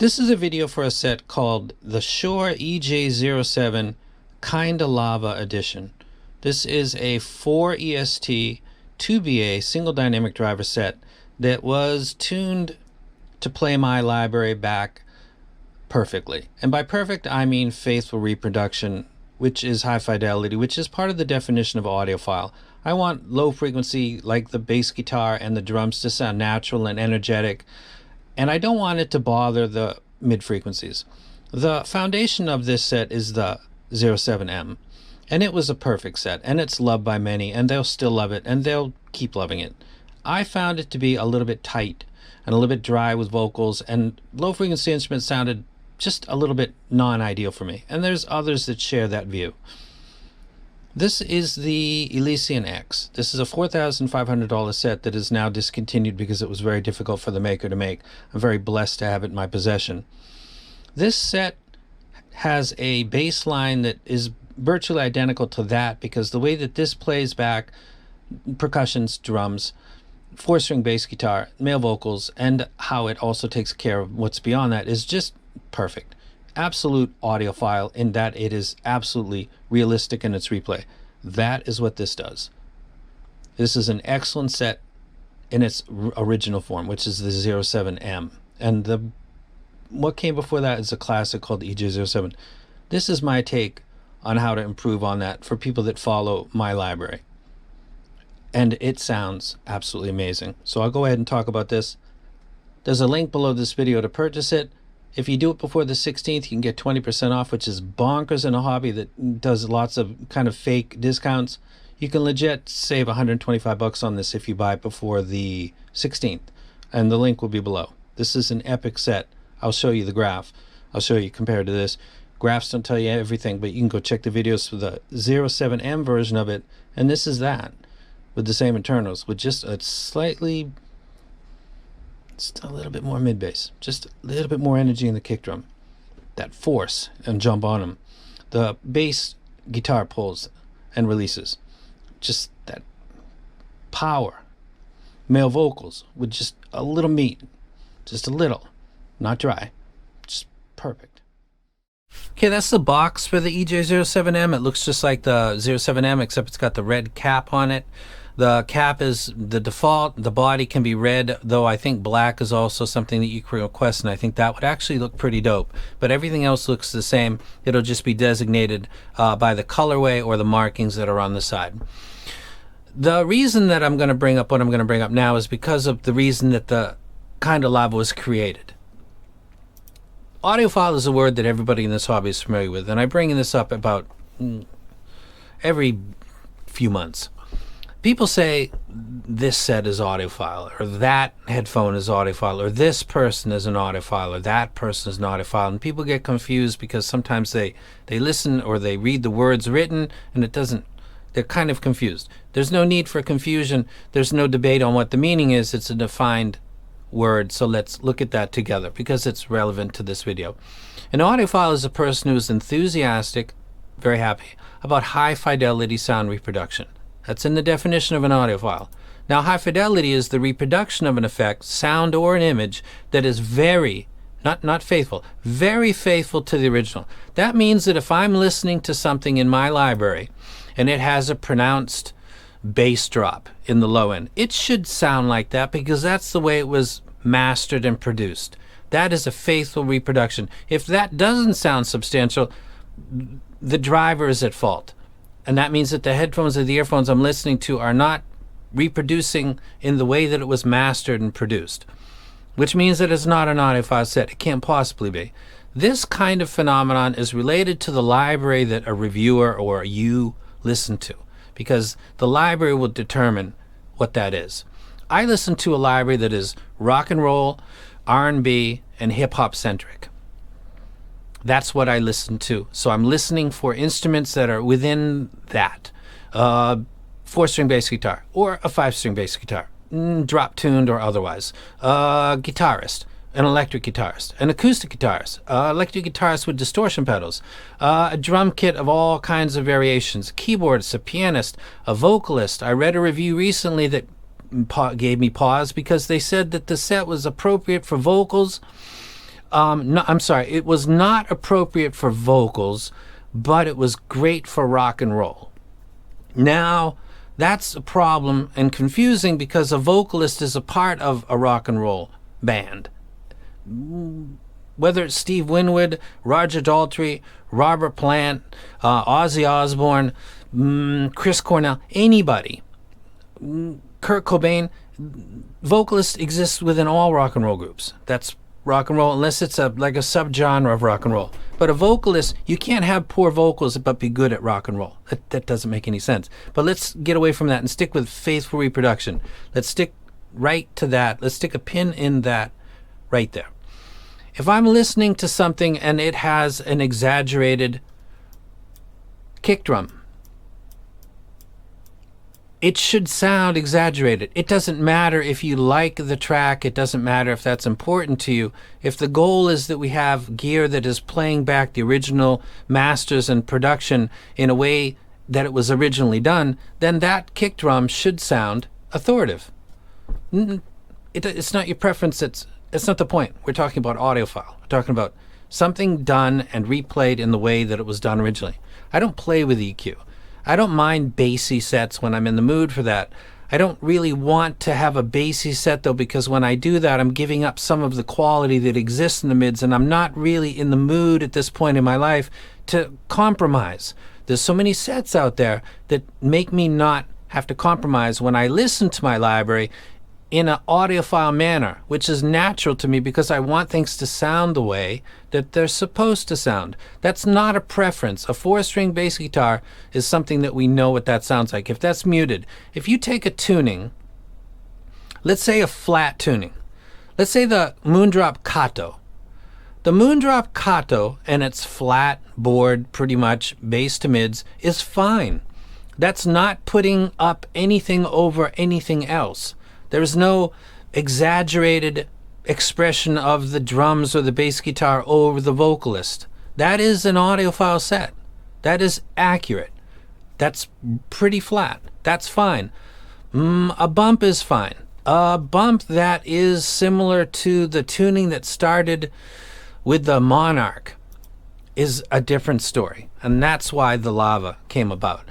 This is a video for a set called the LETSHUOER EJ07 Kinda Lava Edition. This is a 4 EST 2BA single dynamic driver set that was tuned to play my library back perfectly. And by perfect, I mean faithful reproduction, which is high fidelity, which is part of the definition of audiophile. I want low frequency, like the bass guitar and the drums, to sound natural and energetic. And I don't want it to bother the mid frequencies. The foundation of this set is the 07M, and it was a perfect set, and it's loved by many, and they'll still love it, and they'll keep loving it. I found it to be a little bit tight and a little bit dry with vocals, and low frequency instruments sounded just a little bit non-ideal for me, and there's others that share that view. This is the Elysian X. This is a $4,500 set that is now discontinued because it was very difficult for the maker to make. I'm very blessed to have it in my possession. This set has a bass line that is virtually identical to that, because the way that this plays back percussions, drums, 4-string bass guitar, male vocals, and how it also takes care of what's beyond that is just perfect. Absolute audiophile in that it is absolutely realistic in its replay. That is what this does. This is an excellent set in its original form, which is the 07M, and what came before that is a classic called the EJ07. This is my take on how to improve on that for people that follow my library, and it sounds absolutely amazing. So I'll go ahead and talk about this. There's a link below this video to purchase it. If you do it before the 16th, you can get 20% off, which is bonkers in a hobby that does lots of kind of fake discounts. You can legit save 125 bucks on this if you buy it before the 16th, and the link will be below. This is an epic set. I'll show you the graph. I'll show you compared to this. Graphs don't tell you everything, but you can go check the videos for the 07M version of it, and this is that with the same internals, with just a slightly, just a little bit more mid bass, just a little bit more energy in the kick drum, that force and jump on them. The bass guitar pulls and releases, just that power. Male vocals with just a little meat, just a little, not dry, just perfect. Okay, that's the box for the EJ07M. It looks just like the 07M, except it's got the red cap on it. The cap is the default. The body can be red, though I think black is also something that you can request, and I think that would actually look pretty dope. But everything else looks the same. It'll just be designated by the colorway or the markings that are on the side. The reason that I'm going to bring up what I'm going to bring up now is because of the reason that the Kinda Lava was created. Audiophile is a word that everybody in this hobby is familiar with, and I bring this up about every few months. People say this set is audiophile, or that headphone is audiophile, or this person is an audiophile, or that person is an audiophile, and people get confused because sometimes they listen or they read the words written and it doesn't, they're kind of confused. There's no need for confusion. There's no debate on what the meaning is. It's a defined word, so let's look at that together because it's relevant to this video. An audiophile is a person who is enthusiastic, very happy, about high fidelity sound reproduction. That's in the definition of an audiophile. Now, high fidelity is the reproduction of an effect, sound, or an image that is very, not faithful, very faithful to the original. That means that if I'm listening to something in my library and it has a pronounced bass drop in the low end, it should sound like that because that's the way it was mastered and produced. That is a faithful reproduction. If that doesn't sound substantial, the driver is at fault. And that means that the headphones or the earphones I'm listening to are not reproducing in the way that it was mastered and produced, which means that it's not an audiophile set. It can't possibly be. This kind of phenomenon is related to the library that a reviewer or you listen to, because the library will determine what that is. I listen to a library that is rock and roll, R&B, and hip hop centric. That's what I listen to. So I'm listening for instruments that are within that. 4-string bass guitar or a 5-string bass guitar, drop tuned or otherwise. Guitarist, an electric guitarist, an acoustic guitarist, electric guitarist with distortion pedals, a drum kit of all kinds of variations, a keyboardist, a pianist, a vocalist. I read a review recently that gave me pause because they said that the set was appropriate for vocals, No, I'm sorry. It was not appropriate for vocals, but it was great for rock and roll. Now, that's a problem and confusing because a vocalist is a part of a rock and roll band. Whether it's Steve Winwood, Roger Daltrey, Robert Plant, Ozzy Osbourne, Chris Cornell, anybody, Kurt Cobain, vocalist exists within all rock and roll groups. That's rock and roll, unless it's like a subgenre of rock and roll. But a vocalist, you can't have poor vocals but be good at rock and roll. That doesn't make any sense. But let's get away from that and stick with faithful reproduction. Let's stick right to that. Let's stick a pin in that right there. If I'm listening to something and it has an exaggerated kick drum, it should sound exaggerated. It doesn't matter if you like the track. It doesn't matter if that's important to you. If the goal is that we have gear that is playing back the original masters and production in a way that it was originally done, then that kick drum should sound authoritative. It's not your preference. It's not the point. We're talking about audiophile. We're talking about something done and replayed in the way that it was done originally. I don't play with EQ. I don't mind bassy sets when I'm in the mood for that. I don't really want to have a bassy set though, because when I do that, I'm giving up some of the quality that exists in the mids, and I'm not really in the mood at this point in my life to compromise. There's so many sets out there that make me not have to compromise when I listen to my library in an audiophile manner, which is natural to me because I want things to sound the way that they're supposed to sound. That's not a preference. A 4-string bass guitar is something that we know what that sounds like. If that's muted, if you take a tuning, let's say a flat tuning, let's say the Moondrop Kato. The Moondrop Kato and its flat board, pretty much bass to mids, is fine. That's not putting up anything over anything else. There's no exaggerated expression of the drums or the bass guitar over the vocalist. That is an audiophile set. That is accurate. That's pretty flat. That's fine. A bump is fine. A bump that is similar to the tuning that started with the Monarch is a different story. And that's why the Lava came about.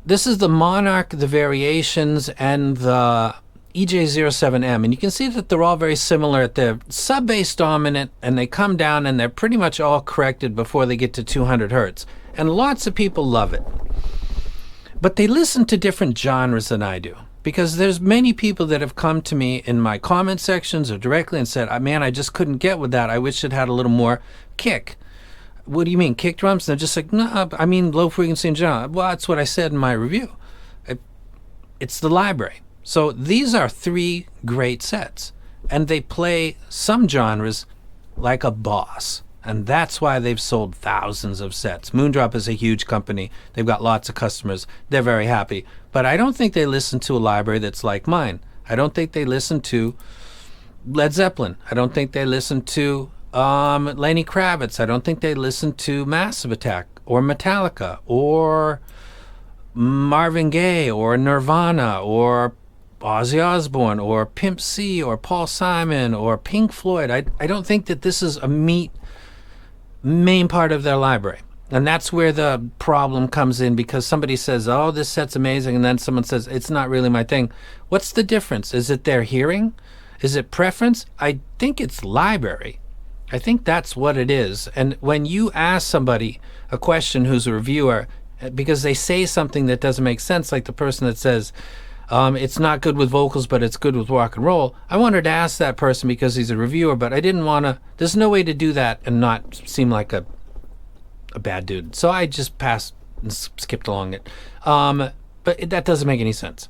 This is the Monarch, the variations, and the EJ07M, and you can see that they're all very similar. They're sub-bass dominant, and they come down, and they're pretty much all corrected before they get to 200 hertz. And lots of people love it. But they listen to different genres than I do, because there's many people that have come to me in my comment sections or directly and said, man, I just couldn't get with that. I wish it had a little more kick. What do you mean, kick drums? And they're just like, no, I mean low frequency in general. Well, that's what I said in my review. It's the library. So these are 3 great sets, and they play some genres like a boss, and that's why they've sold thousands of sets. Moondrop is a huge company. They've got lots of customers. They're very happy. But I don't think they listen to a library that's like mine. I don't think they listen to Led Zeppelin. I don't think they listen to Lenny Kravitz. I don't think they listen to Massive Attack or Metallica or Marvin Gaye or Nirvana or Ozzy Osbourne or Pimp C or Paul Simon or Pink Floyd. I don't think that this is a main part of their library. And that's where the problem comes in, because somebody says, oh, this set's amazing, and then someone says, it's not really my thing. What's the difference? Is it their hearing? Is it preference? I think it's library. I think that's what it is. And when you ask somebody a question who's a reviewer, because they say something that doesn't make sense, like the person that says, it's not good with vocals, but it's good with rock and roll. I wanted to ask that person because he's a reviewer, but I didn't want to. There's no way to do that and not seem like a bad dude. So I just passed and skipped along it. But that doesn't make any sense.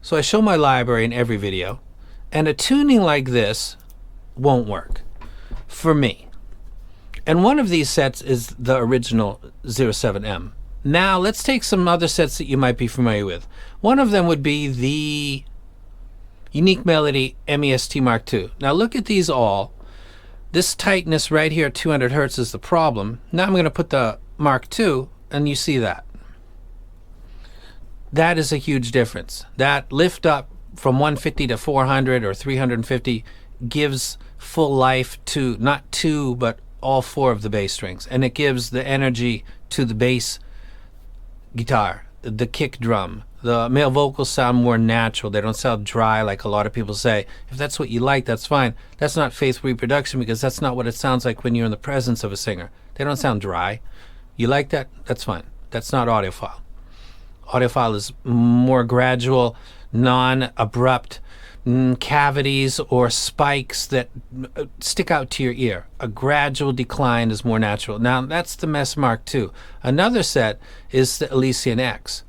So I show my library in every video, and a tuning like this won't work for me. And one of these sets is the original 07M. Now, let's take some other sets that you might be familiar with. One of them would be the Unique Melody MEST Mark II. Now, look at these all. This tightness right here at 200 hertz is the problem. Now I'm going to put the Mark II, and you see that. That is a huge difference. That lift up from 150 to 400 or 350 gives full life to not two, but all four of the bass strings. And it gives the energy to the bass guitar, the kick drum. The male vocals sound more natural. They don't sound dry like a lot of people say. If that's what you like, that's fine. That's not faithful reproduction, because that's not what it sounds like when you're in the presence of a singer. They don't sound dry. You like that? That's fine. That's not audiophile. Audiophile is more gradual, non-abrupt cavities or spikes that stick out to your ear. A gradual decline is more natural. Now, that's the Mess Mark II. Another set is the Elysian X.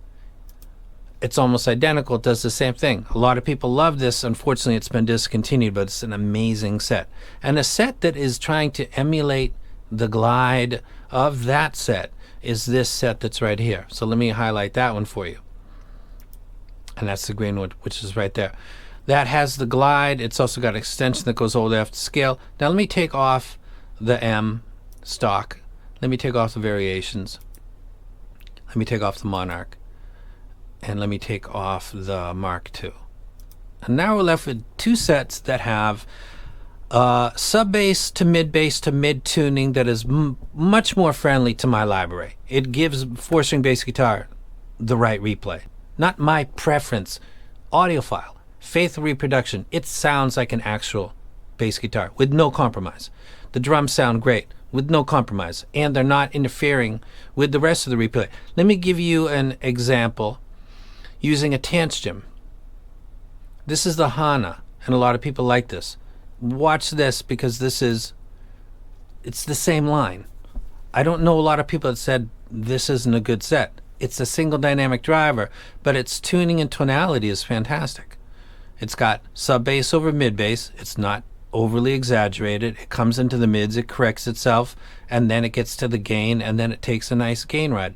It's almost identical. It does the same thing. A lot of people love this. Unfortunately, it's been discontinued, but it's an amazing set. And a set that is trying to emulate the glide of that set is this set that's right here. So let me highlight that one for you. And that's the green one, which is right there. That has the glide. It's also got an extension that goes all the way off to scale. Now let me take off the M stock. Let me take off the variations. Let me take off the Monarch. And let me take off the Mark II. And now we're left with two sets that have sub bass to mid tuning that is much more friendly to my library. It gives 4-string bass guitar the right replay. Not my preference. Audiophile, faithful reproduction. It sounds like an actual bass guitar with no compromise. The drums sound great with no compromise, and they're not interfering with the rest of the replay. Let me give you an example using a tantrum. This is the Hana, and a lot of people like this. Watch this, because it's the same line. I don't know a lot of people that said this isn't a good set. It's a single dynamic driver, but its tuning and tonality is fantastic. It's got sub bass over mid bass. It's not overly exaggerated. It comes into the mids, it corrects itself, and then it gets to the gain, and then it takes a nice gain ride.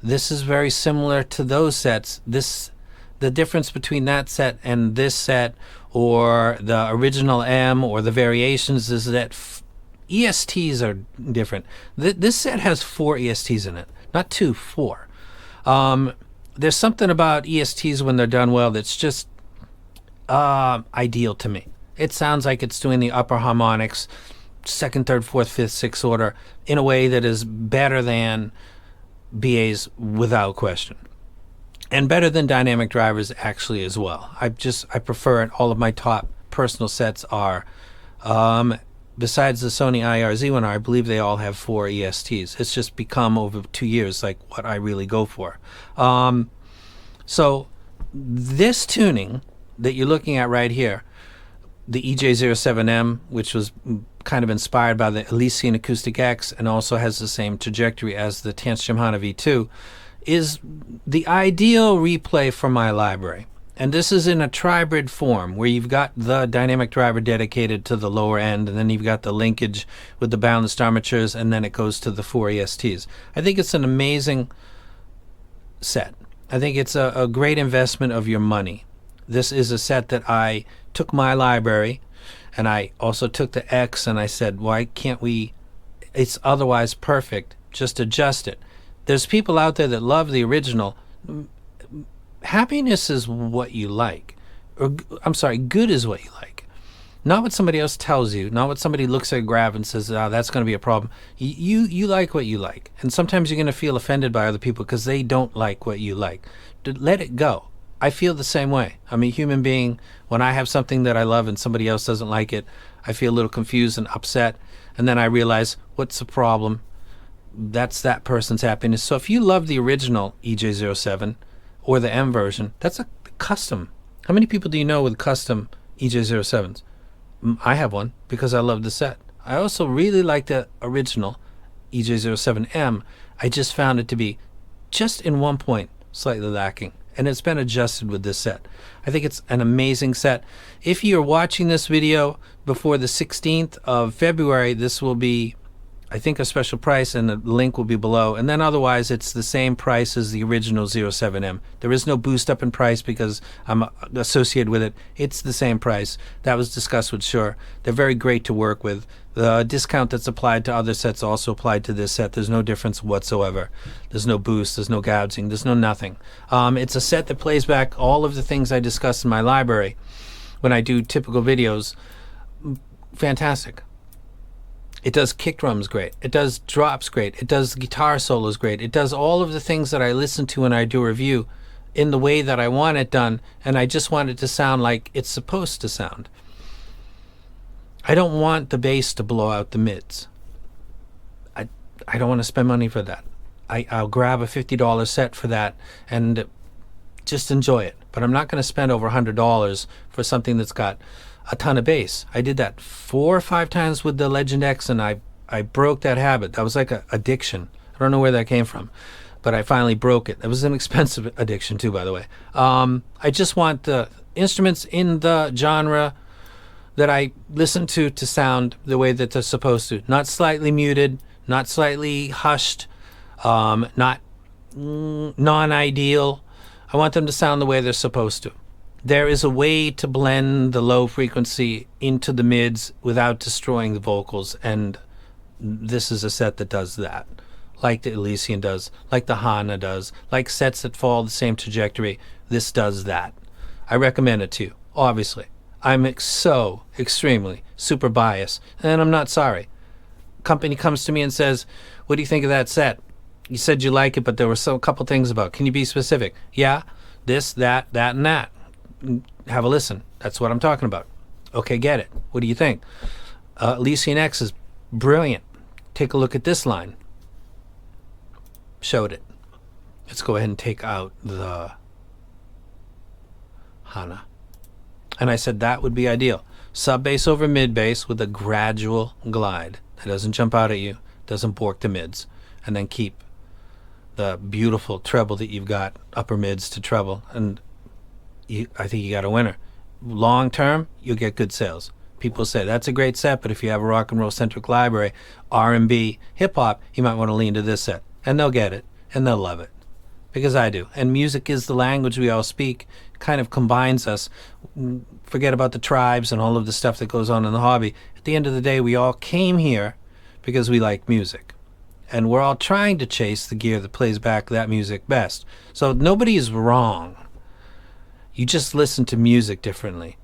This is very similar to those sets. The difference between that set and this set, or the original M, or the variations, is that ESTs are different. This set has 4 ESTs in it, not 2, 4. There's something about ESTs when they're done well that's just ideal to me. It sounds like it's doing the upper harmonics, 2nd, 3rd, 4th, 5th, 6th order, in a way that is better than BAs without question, and better than dynamic drivers actually as well. I prefer it. All of my top personal sets are, besides the Sony IRZ1R, I believe they all have 4 ESTs. It's just become over 2 years like what I really go for. So this tuning that you're looking at right here, the EJ07M, which was kind of inspired by the Elysian Acoustic X and also has the same trajectory as the Tantrum Hana V2, is the ideal replay for my library. And this is in a Tribrid form, where you've got the dynamic driver dedicated to the lower end, and then you've got the linkage with the balanced armatures, and then it goes to the 4 ESTs. I think it's an amazing set. I think it's a great investment of your money. This is a set that I took my library, and I also took the X, and I said, why can't we, it's otherwise perfect, just adjust it. There's people out there that love the original. Happiness is what you like. Or, I'm sorry, good is what you like. Not what somebody else tells you, not what somebody looks at a graph and says, oh, that's going to be a problem. You like what you like. And sometimes you're going to feel offended by other people because they don't like what you like. Let it go. I feel the same way. I'm a human being. When I have something that I love and somebody else doesn't like it, I feel a little confused and upset. And then I realize, what's the problem? That's that person's happiness. So if you love the original EJ07 or the M version, that's a custom. How many people do you know with custom EJ07s? I have one because I love the set. I also really like the original EJ07M. I just found it to be just in one point slightly lacking, and it's been adjusted with this set. I think it's an amazing set. If you're watching this video before the 16th of February, this will be, I think, a special price, and the link will be below. And then otherwise, it's the same price as the original 07M. There is no boost up in price because I'm associated with it. It's the same price. That was discussed with Shure. They're very great to work with. The discount that's applied to other sets also applied to this set. There's no difference whatsoever. There's no boost. There's no gouging. There's no nothing. It's a set that plays back all of the things I discuss in my library when I do typical videos. fantastic. It does kick drums great. It does drops great. It does guitar solos great. It does all of the things that I listen to when I do a review in the way that I want it done, and I just want it to sound like it's supposed to sound. I don't want the bass to blow out the mids. I don't want to spend money for that. I'll grab a $50 set for that and just enjoy it. But I'm not going to spend over $100 for something that's got a ton of bass. I did that 4 or 5 times with the Legend X, and I broke that habit. That was like an addiction. I don't know where that came from, but I finally broke it. It was an expensive addiction too, by the way. I just want the instruments in the genre that I listen to sound the way that they're supposed to. Not slightly muted, not slightly hushed, not non-ideal. I want them to sound the way they're supposed to. There is a way to blend the low frequency into the mids without destroying the vocals, and this is a set that does that. Like the Elysian does, like the Hana does, like sets that follow the same trajectory. This does that. I recommend it to you, obviously. I'm so extremely super biased, and I'm not sorry. Company comes to me and says, what do you think of that set? You said you like it, but there were a couple things about it. Can you be specific? Yeah, this, that, and that. Have a listen. That's what I'm talking about. Okay, get it. What do you think? Elysian X is brilliant. Take a look at this line. Showed it. Let's go ahead and take out the Hana. And I said that would be ideal. Sub bass over mid bass with a gradual glide. That doesn't jump out at you, doesn't bork the mids, and then keep the beautiful treble that you've got, upper mids to treble, and I think you got a winner. Long term, you'll get good sales. People say that's a great set, but if you have a rock and roll centric library, R&B, hip hop, you might want to lean to this set, and they'll get it and they'll love it, because I do. And music is the language we all speak. It kind of combines us. Forget about the tribes and all of the stuff that goes on in the hobby. At the end of the day, we all came here because we like music, and we're all trying to chase the gear that plays back that music best. So nobody is wrong. You just listen to music differently,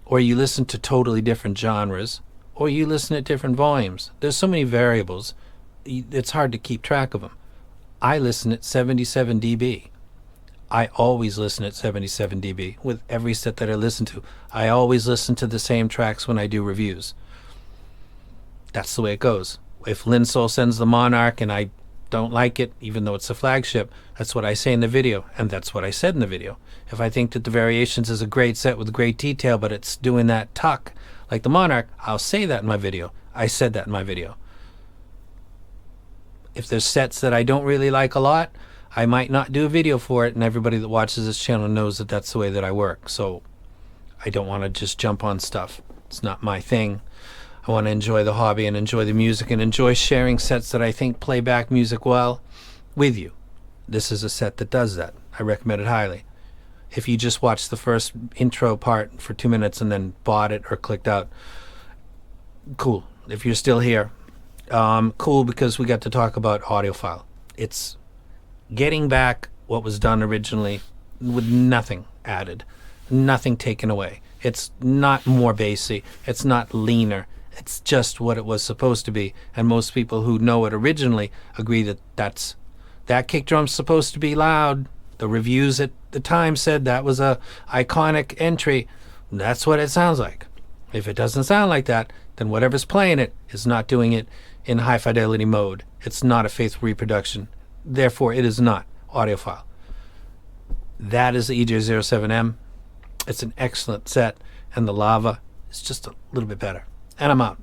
or you listen to totally different genres, or you listen at different volumes. There's so many variables, it's hard to keep track of them. I listen at 77 dB. I always listen at 77 dB with every set that I listen to. I always listen to the same tracks when I do reviews. That's the way it goes. If Linsol sends the Monarch and I don't like it, even though it's a flagship, that's what I say in the video, and that's what I said in the video. If I think that the Variations is a great set with great detail, but it's doing that tuck like the Monarch, I'll say that in my video. I said that in my video. If there's sets that I don't really like a lot, I might not do a video for it, and everybody that watches this channel knows that that's the way that I work. So I don't want to just jump on stuff. It's not my thing. I want to enjoy the hobby and enjoy the music and enjoy sharing sets that I think play back music well with you. This is a set that does that. I recommend it highly. If you just watched the first intro part for 2 minutes and then bought it or clicked out, cool. If you're still here, cool, because we got to talk about audiophile. It's getting back what was done originally with nothing added, nothing taken away. It's not more bassy. It's not leaner. It's just what it was supposed to be. And most people who know it originally agree that that kick drum's supposed to be loud. The reviews at the time said that was a iconic entry. That's what it sounds like. If it doesn't sound like that, then whatever's playing it is not doing it in high fidelity mode. It's not a faithful reproduction. Therefore, it is not audiophile. That is the EJ07M. It's an excellent set, and the Lava is just a little bit better. And I'm out.